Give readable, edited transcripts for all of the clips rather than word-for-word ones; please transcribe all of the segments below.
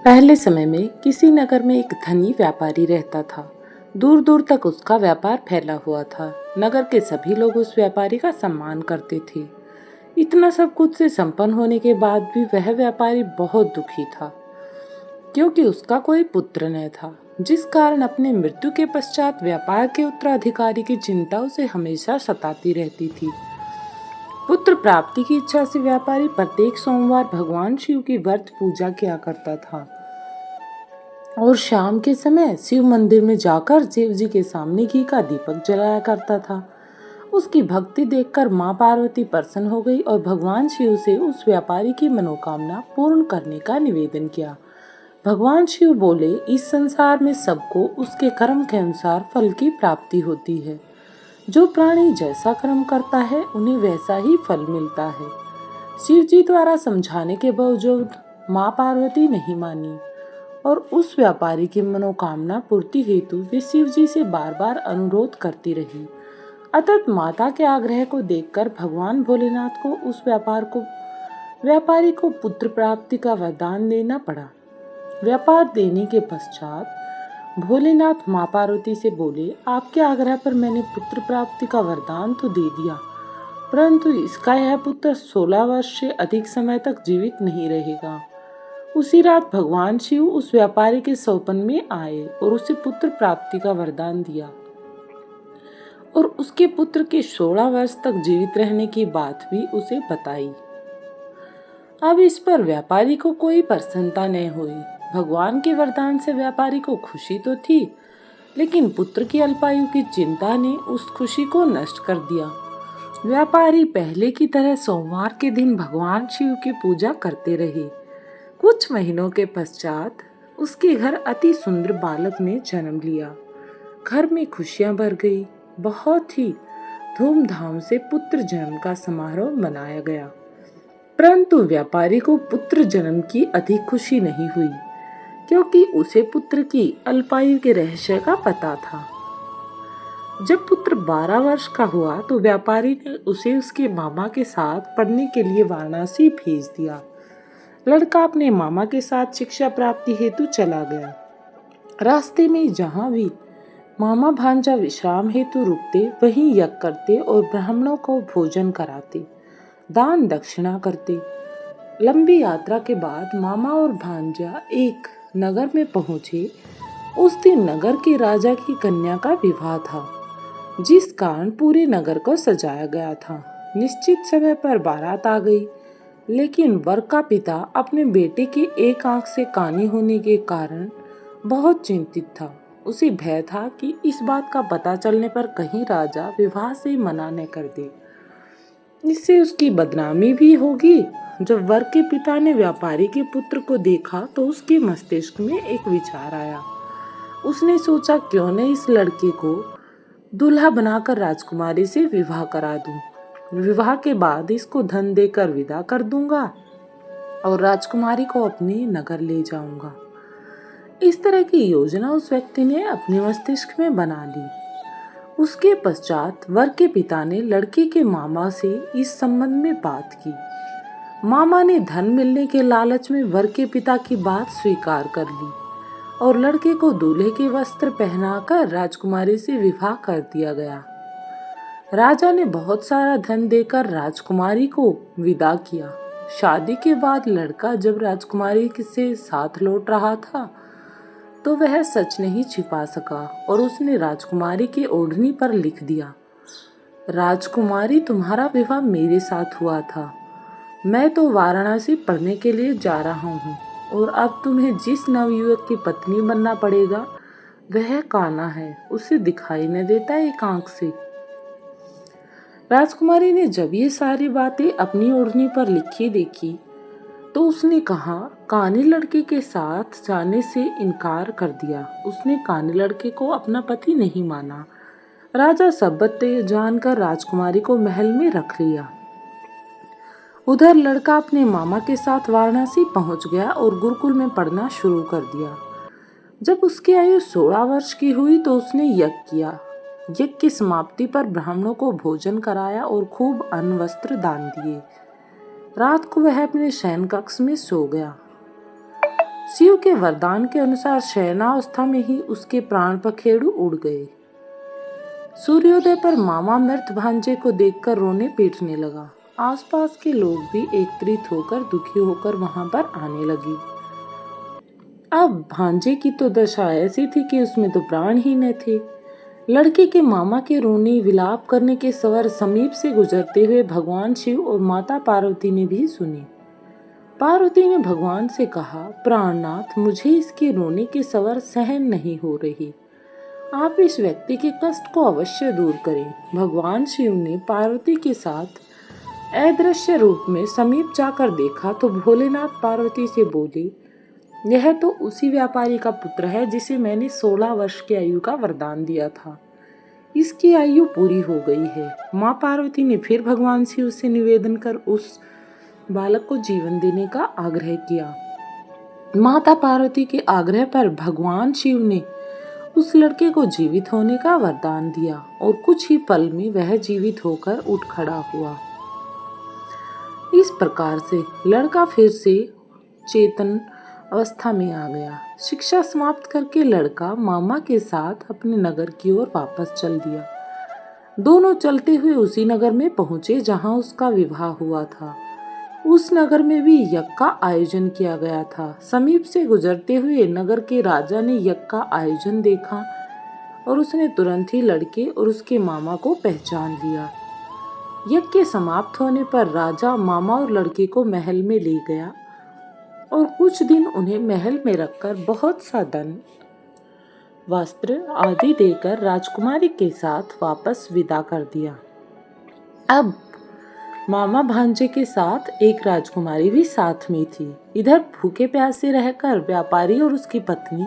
पहले समय में किसी नगर में एक धनी व्यापारी रहता था। दूर दूर तक उसका व्यापार फैला हुआ था। नगर के सभी लोग उस व्यापारी का सम्मान करते थे। इतना सब कुछ से संपन्न होने के बाद भी वह व्यापारी बहुत दुखी था, क्योंकि उसका कोई पुत्र न था, जिस कारण अपने मृत्यु के पश्चात व्यापार के उत्तराधिकारी की चिंता उसे हमेशा सताती रहती थी। पुत्र प्राप्ति की इच्छा से व्यापारी प्रत्येक सोमवार भगवान शिव की व्रत पूजा किया करता था और शाम के समय शिव मंदिर में जाकर शिव जी के सामने घी का दीपक जलाया करता था। उसकी भक्ति देखकर माँ पार्वती प्रसन्न हो गई और भगवान शिव से उस व्यापारी की मनोकामना पूर्ण करने का निवेदन किया। भगवान शिव बोले, इस संसार में सबको उसके कर्म के अनुसार फल की प्राप्ति होती है। जो प्राणी जैसा कर्म करता है उन्हें वैसा ही फल मिलता है। शिव जी द्वारा समझाने के बावजूद माँ पार्वती नहीं मानी और उस व्यापारी की मनोकामना पूर्ति हेतु वे शिव जी से बार बार अनुरोध करती रही। अतः माता के आग्रह को देखकर भगवान भोलेनाथ को उस व्यापारी को पुत्र प्राप्ति का वरदान देना पड़ा। व्यापार देने के पश्चात भोलेनाथ माँ पार्वती से बोले, आपके आग्रह पर मैंने पुत्र प्राप्ति का वरदान तो दे दिया, परंतु इसका यह पुत्र 16 वर्ष से अधिक समय तक जीवित नहीं रहेगा। उसी रात भगवान शिव उस व्यापारी के स्वप्न में आए और उसे पुत्र प्राप्ति का वरदान दिया और उसके पुत्र के 16 वर्ष तक जीवित रहने की बात भी उसे बताई। अब इस पर व्यापारी को कोई प्रसन्नता न हुई। भगवान के वरदान से व्यापारी को खुशी तो थी, लेकिन पुत्र की अल्पायु की चिंता ने उस खुशी को नष्ट कर दिया। व्यापारी पहले की तरह सोमवार के दिन भगवान शिव की पूजा करते रहे। कुछ महीनों के पश्चात उसके घर अति सुंदर बालक ने जन्म लिया। घर में खुशियां भर गई। बहुत ही धूमधाम से पुत्र जन्म का समारोह मनाया गया, परंतु व्यापारी को पुत्र जन्म की अधिक खुशी नहीं हुई, क्योंकि उसे पुत्र की अल्पायु के रहस्य का पता था। जब पुत्र 12 वर्ष का हुआ तो व्यापारी ने उसे उसके मामा के साथ पढ़ने के लिए वाराणसी भेज दिया। लड़का अपने मामा के साथ शिक्षा प्राप्ति हेतु चला गया। रास्ते में जहाँ भी मामा भांजा विश्राम हेतु रुकते, वहीं यज्ञ करते और ब्राह्मणों को भोजन कराते, दान दक्षिणा करते। लंबी यात्रा के बाद मामा और भांजा एक नगर में पहुंचे। उस दिन नगर के राजा की कन्या का विवाह था, जिस कारण पूरे नगर को सजाया गया था। निश्चित समय पर बारात आ गई, लेकिन वर का पिता अपने बेटे की एक आंख से कानी होने के कारण बहुत चिंतित था। उसे भय था कि इस बात का पता चलने पर कहीं राजा विवाह से मना न कर दे, इससे उसकी बदनामी भी होगी। जब वर के पिता ने व्यापारी के पुत्र को देखा तो उसके मस्तिष्क में एक विचार आया। उसने सोचा, क्यों न इस लड़के को दूल्हा बनाकर राजकुमारी से विवाह करा दूं। विवाह के बाद इसको धन देकर विदा कर दूंगा और राजकुमारी को अपने नगर ले जाऊंगा। इस तरह की योजना उस व्यक्ति ने अपने मस्तिष्क में बना ली। उसके पश्चात वर के पिता ने लड़के के मामा से इस संबंध में बात की। मामा ने धन मिलने के लालच में वर के पिता की बात स्वीकार कर ली और लड़के को दूल्हे के वस्त्र पहनाकर राजकुमारी से विवाह कर दिया गया। राजा ने बहुत सारा धन देकर राजकुमारी को विदा किया। शादी के बाद लड़का जब राजकुमारी से साथ लौट रहा था तो वह सच नहीं छिपा सका और उसने राजकुमारी की ओढ़नी पर लिख दिया, राजकुमारी, तुम्हारा विवाह मेरे साथ हुआ था। मैं तो वाराणसी पढ़ने के लिए जा रहा हूँ और अब तुम्हें जिस नवयुवक की पत्नी बनना पड़ेगा वह काना है, उसे दिखाई न देता एक आंख से। राजकुमारी ने जब ये सारी बातें अपनी ओढ़नी पर लिखी देखी तो उसने कहा, काने लड़के के साथ जाने से इनकार कर दिया। उसने काने लड़के को अपना पति नहीं माना। राजा सब बातें जानकर राजकुमारी को महल में रख लिया। उधर लड़का अपने मामा के साथ वाराणसी पहुंच गया और गुरुकुल में पढ़ना शुरू कर दिया। जब उसकी आयु 16 वर्ष की हुई तो उसने यज्ञ किया। यज्ञ की समाप्ति पर ब्राह्मणों को भोजन कराया और खूब अन्न वस्त्र दान दिए। रात को वह अपने शयन कक्ष में सो गया। शिव के वरदान के अनुसार शयनावस्था में ही उसके प्राण पखेरु उड़ गए। सूर्योदय पर मामा मृत भांजे को देखकर रोने पीटने लगा। आसपास के लोग भी एकत्रित होकर दुखी होकर वहां पर आने लगे। अब भांजे की तो दशा ऐसी थी कि उसमें तो प्राण ही न थे। लड़के के मामा के रोने विलाप करने के स्वर समीप से गुजरते हुए भगवान शिव और माता पार्वती ने भी सुने। पार्वती ने भगवान से कहा, प्राणनाथ, मुझे इसके रोने के स्वर सहन नहीं हो रही। आप इस व्यक्ति के कष्ट को अवश्य दूर करें। भगवान शिव ने पार्वती के साथ अदृश्य रूप में समीप जाकर देखा तो भोलेनाथ पार्वती से बोले, यह तो उसी व्यापारी का पुत्र है जिसे मैंने 16 वर्ष की आयु का वरदान दिया था। इसकी आयु पूरी हो गई है। माँ पार्वती ने फिर भगवान शिव से निवेदन कर उस बालक को जीवन देने का आग्रह किया। माता पार्वती के आग्रह पर भगवान शिव ने उस लड़के को जीवित होने का वरदान दिया और कुछ ही पल में वह जीवित होकर उठ खड़ा हुआ। इस प्रकार से लड़का फिर से चेतन अवस्था में आ गया। शिक्षा समाप्त करके लड़का मामा के साथ अपने नगर की ओर वापस चल दिया। दोनों चलते हुए उसी नगर में पहुंचे जहां उसका विवाह हुआ था। उस नगर में भी यज्ञ का आयोजन किया गया था। समीप से गुजरते हुए नगर के राजा ने यज्ञ का आयोजन देखा और उसने तुरंत ही लड़के और उसके मामा को पहचान लिया। यज्ञ के समाप्त होने पर राजा मामा और लड़के को महल में ले गया और कुछ दिन उन्हें महल में रखकर बहुत सा धन, वस्त्र आदि देकर राजकुमारी के साथ वापस विदा कर दिया। अब मामा भांजे के साथ एक राजकुमारी भी साथ में थी। इधर भूखे प्यासे रहकर व्यापारी और उसकी पत्नी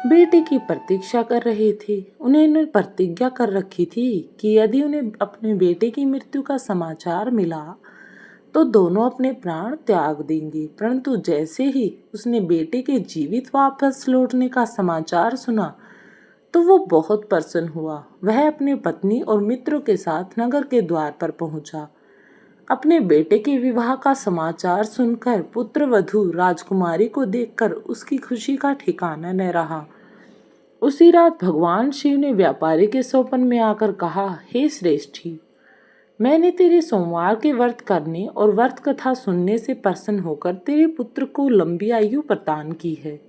बेटे की प्रतीक्षा कर रहे थे। उन्होंने प्रतिज्ञा कर रखी थी कि यदि उन्हें अपने बेटे की मृत्यु का समाचार मिला तो दोनों अपने प्राण त्याग देंगे। परंतु जैसे ही उसने बेटे के जीवित वापस लौटने का समाचार सुना तो वो बहुत प्रसन्न हुआ। वह अपनी पत्नी और मित्रों के साथ नगर के द्वार पर पहुंचा। अपने बेटे के विवाह का समाचार सुनकर पुत्र वधू राजकुमारी को देखकर उसकी खुशी का ठिकाना न रहा। उसी रात भगवान शिव ने व्यापारी के स्वप्न में आकर कहा, हे श्रेष्ठी, मैंने तेरे सोमवार के व्रत करने और व्रत कथा सुनने से प्रसन्न होकर तेरे पुत्र को लंबी आयु प्रदान की है।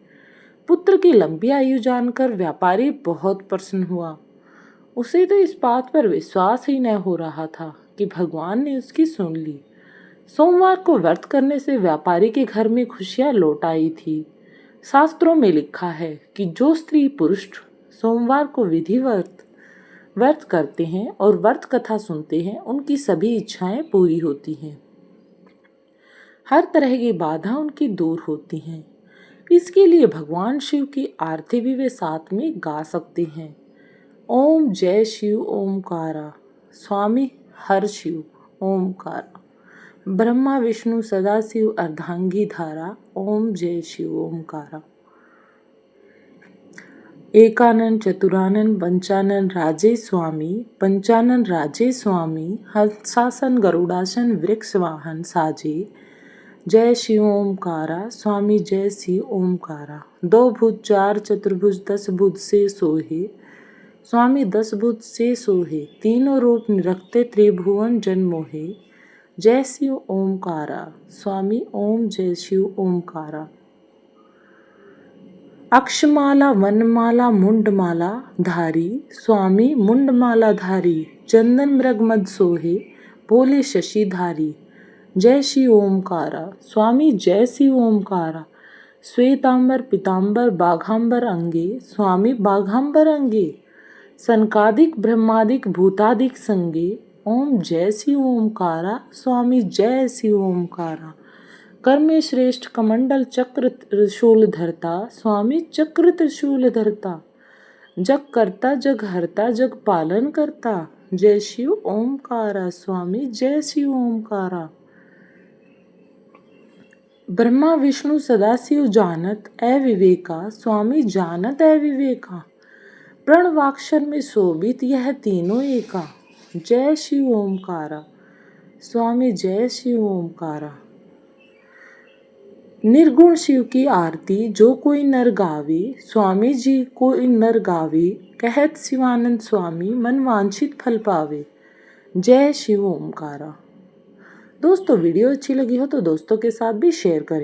पुत्र की लंबी आयु जानकर व्यापारी बहुत प्रसन्न हुआ। उसे तो इस बात पर विश्वास ही न हो रहा था कि भगवान ने उसकी सुन ली। सोमवार को व्रत करने से व्यापारी के घर में खुशियां लौट आई थी। शास्त्रों में लिखा है कि जो स्त्री पुरुष सोमवार को विधिवत व्रत करते हैं और व्रत कथा सुनते हैं, उनकी सभी इच्छाएं पूरी होती हैं। हर तरह की बाधा उनकी दूर होती हैं। इसके लिए भगवान शिव की आरती भी वे साथ में गा सकते हैं। ओम जय शिव ओमकारा, स्वामी हर शिव ओमकारा, ब्रह्मा विष्णु सदाशिव अर्धांगी धारा, ओम जय शिव ओमकारा। एकानन चतुरानन पंचानन राजे स्वामी, पंचानन राजे स्वामी, हंसासन गरुड़ासन वृक्ष वाहन साजे, जय शिव ओमकारा, स्वामी जय शिव ओमकारा। 2 भुज 4 चतुर्भुज 10 भुज से सोहे, स्वामी 10 भुज से सोहे, तीनों रूप निरखते त्रिभुवन जन मोहे, जय शिव ओमकारा, स्वामी ओम जय शिव ओमकारा। अक्षमाला वनमाला मुंडमाला धारी, स्वामी मुंडमाला धारी, चंदन मृग मद सोहे, बोले शशिधारी, जय शिव ओमकारा, स्वामी जय शिव ओमकारा। श्वेतांबर पीतांबर बाघांबर अंगे, स्वामी बाघांबर अंगे, सनकादिक ब्रह्मादिक भूतादिक संगे, ओम जय शिव ओमकारा, स्वामी जय शिव ओमकारा। कर में श्रेष्ठ कमंडल चक्र त्रिशूल धरता, स्वामी चक्र त्रिशूल धरता, जग करता जग हरता जग पालन करता, जय शिव ओमकारा, स्वामी जय शिव ओमकारा। ब्रह्मा विष्णु सदाशिव जानत अविवेका, स्वामी जानत अविवेका, प्रणवाक्षर में शोभित यह तीनों एका, जय शिव ओमकारा, स्वामी जय शिव ओमकारा। निर्गुण शिव की आरती जो कोई नर गावे, स्वामी जी कोई नर गावे, कहत शिवानंद स्वामी मन वांछित फल पावे। जय शिव ओमकारा। दोस्तों वीडियो अच्छी लगी हो तो दोस्तों के साथ भी शेयर करें।